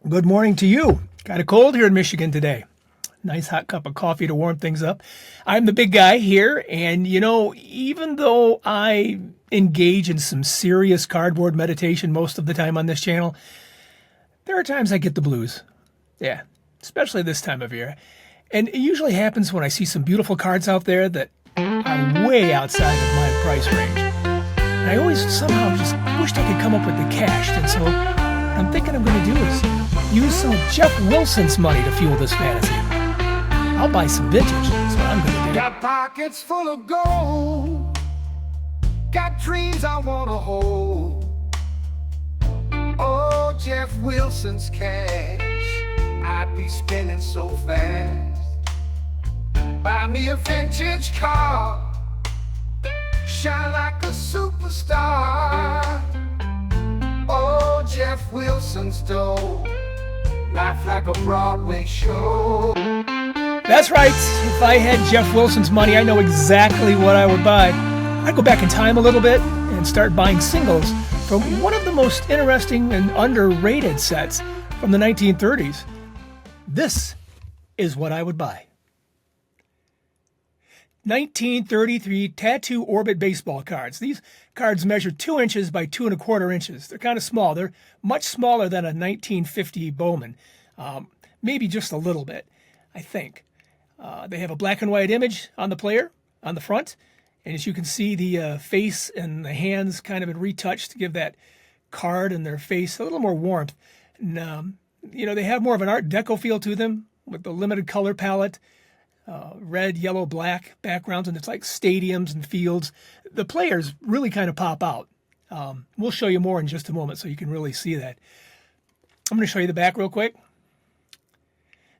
Good morning to you. Got a cold here in Michigan today. Nice hot cup of coffee to warm things up. I'm the big guy here, and even though I engage in some serious cardboard meditation most of the time on this channel, there are times I get the blues. Yeah, especially this time of year. And it usually happens when I see some beautiful cards out there that are way outside of my price range. And I always somehow just wished I could come up with the cash, and so what I'm thinking I'm going to do is use some of Geoff Wilson's money to fuel this fantasy. I'll buy some vintage. That's what I'm going to do. Got pockets full of gold. Got dreams I want to hold. Oh, Geoff Wilson's cash, I'd be spending so fast. Buy me a vintage car, shine like a superstar. Oh, Geoff Wilson's dough, life like a Broadway show. That's right. If I had Geoff Wilson's money, I know exactly what I would buy. I'd go back in time a little bit and start buying singles from one of the most interesting and underrated sets from the 1930s. This is what I would buy. 1933 Tattoo Orbit baseball cards. These cards measure 2 inches by 2¼ inches. They're kind of small. They're much smaller than a 1950 Bowman. Maybe just a little bit, I think. They have a black and white image on the player on the front. And as you can see, the face and the hands kind of been retouched to give that card and their face a little more warmth. And, they have more of an Art Deco feel to them with the limited color palette. Red, yellow, black backgrounds, and it's like stadiums and fields. The players really kind of pop out. We'll show you more in just a moment so you can really see that. I'm going to show you the back real quick.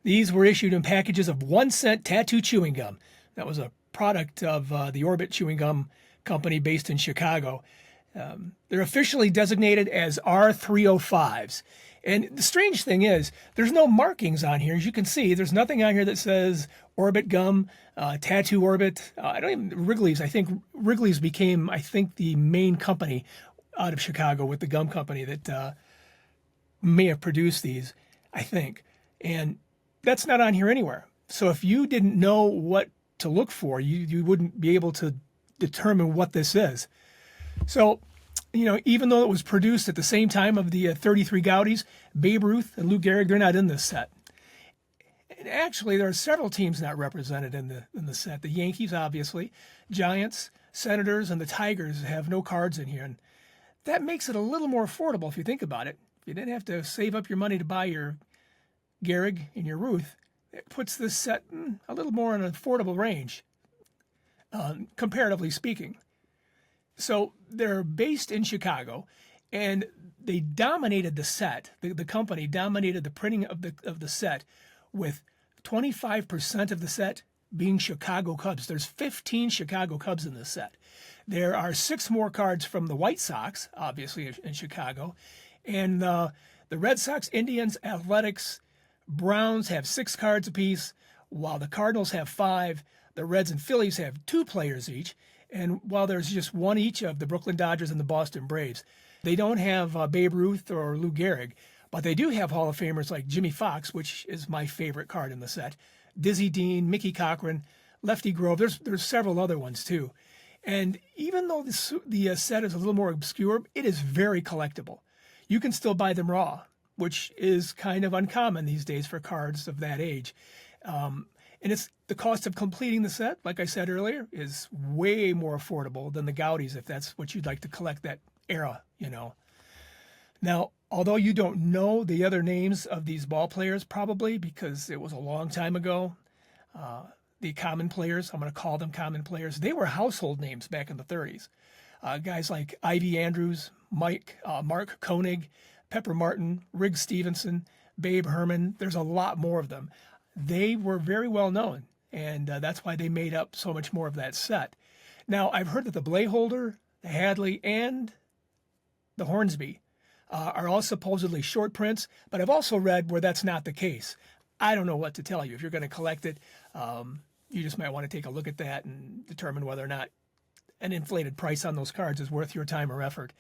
These were issued in packages of 1-cent tattoo chewing gum. That was a product of the Orbit Chewing Gum Company based in Chicago. They're officially designated as R305s. And the strange thing is, there's no markings on here. As you can see, there's nothing on here that says Orbit Gum, Tattoo Orbit. I don't even, Wrigley's. I think Wrigley's became, the main company out of Chicago with the gum company that may have produced these, I think. And that's not on here anywhere. So if you didn't know what to look for, you wouldn't be able to determine what this is. So, even though it was produced at the same time of the 33 Goudeys, Babe Ruth and Lou Gehrig, they're not in this set. And actually, there are several teams not represented in the set. The Yankees, obviously, Giants, Senators, and the Tigers have no cards in here. And that makes it a little more affordable if you think about it. If you didn't have to save up your money to buy your Gehrig and your Ruth, it puts this set a little more in an affordable range, comparatively speaking. So they're based in Chicago, and they dominated the set. The company dominated the printing of the set, with 25% of the set being Chicago Cubs. There's 15 Chicago Cubs in this set. There are 6 more cards from the White Sox, obviously in Chicago, and the Red Sox, Indians, Athletics, Browns have 6 cards apiece, while the Cardinals have 5. The Reds and Phillies have 2 players each. And while there's just 1 each of the Brooklyn Dodgers and the Boston Braves, they don't have Babe Ruth or Lou Gehrig, but they do have Hall of Famers like Jimmy Fox, which is my favorite card in the set, Dizzy Dean, Mickey Cochran, Lefty Grove. There's several other ones too. And even though the set is a little more obscure, it is very collectible. You can still buy them raw, which is kind of uncommon these days for cards of that age. And it's the cost of completing the set, like I said earlier, is way more affordable than the Goudeys if that's what you'd like to collect that era, Now, although you don't know the other names of these ball players probably because it was a long time ago, the common players, I'm going to call them common players, they were household names back in the 30s. Guys like Ivy Andrews, Mark Koenig, Pepper Martin, Riggs Stevenson, Babe Herman. There's a lot more of them. They were very well known, and that's why they made up so much more of that set. Now, I've heard that the Blayholder, the Hadley, and the Hornsby are all supposedly short prints, but I've also read where that's not the case. I don't know what to tell you. If you're going to collect it, you just might want to take a look at that and determine whether or not an inflated price on those cards is worth your time or effort.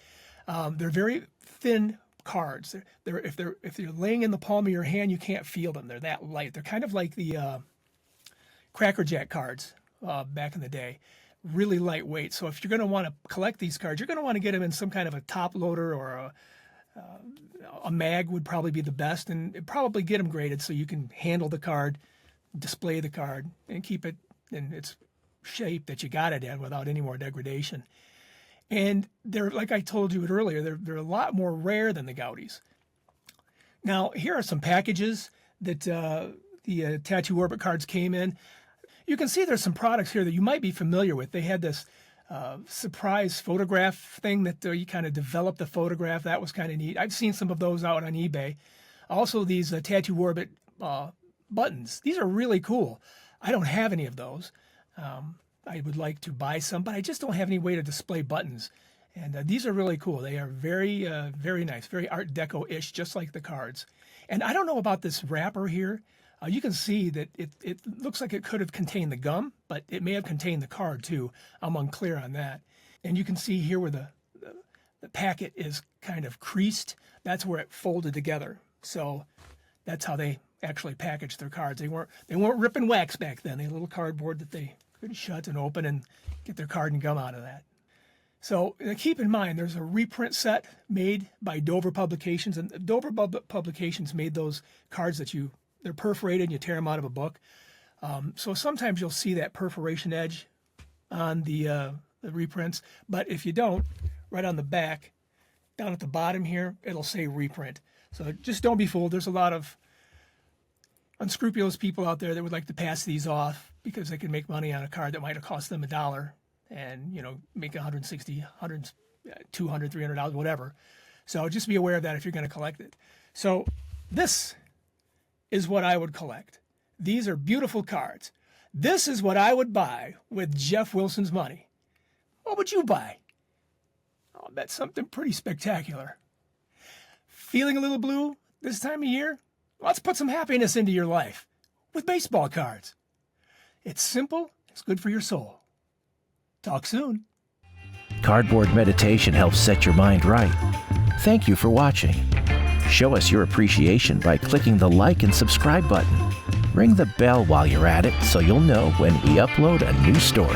They're very thin cards. If they're laying in the palm of your hand, you can't feel them. They're that light. They're kind of like the Cracker Jack cards back in the day. Really lightweight. So if you're going to want to collect these cards, you're going to want to get them in some kind of a top loader, or a mag would probably be the best, and probably get them graded so you can handle the card, display the card, and keep it in its shape that you got it in without any more degradation. And they're, like I told you earlier, they're a lot more rare than the Goudies. Now, here are some packages that the Tattoo Orbit cards came in. You can see there's some products here that you might be familiar with. They had this surprise photograph thing that you kind of developed the photograph. That was kind of neat. I've seen some of those out on eBay. Also, these Tattoo Orbit buttons. These are really cool. I don't have any of those. I would like to buy some, but I just don't have any way to display buttons. And these are really cool. They are very, very nice, very Art Deco-ish, just like the cards. And I don't know about this wrapper here. You can see that it looks like it could have contained the gum, but it may have contained the card too. I'm unclear on that. And you can see here where the packet is kind of creased. That's where it folded together. So that's how they actually packaged their cards. They weren't ripping wax back then. They had a little cardboard that they could shut and open and get their card and gum out of that. So keep in mind, there's a reprint set made by Dover Publications, and Dover Publications made those cards that they're perforated and you tear them out of a book. So sometimes you'll see that perforation edge on the reprints, but if you don't, right on the back, down at the bottom here, it'll say reprint. So just don't be fooled. There's a lot of unscrupulous people out there that would like to pass these off because they can make money on a card that might have cost them $1 and, make $160, $100, $200, $300, whatever. So just be aware of that if you're going to collect it. So this is what I would collect. These are beautiful cards. This is what I would buy with Geoff Wilson's money. What would you buy? I'll bet something pretty spectacular. Feeling a little blue this time of year? Let's put some happiness into your life with baseball cards. It's simple, it's good for your soul. Talk soon. Cardboard meditation helps set your mind right. Thank you for watching. Show us your appreciation by clicking the like and subscribe button. Ring the bell while you're at it so you'll know when we upload a new story.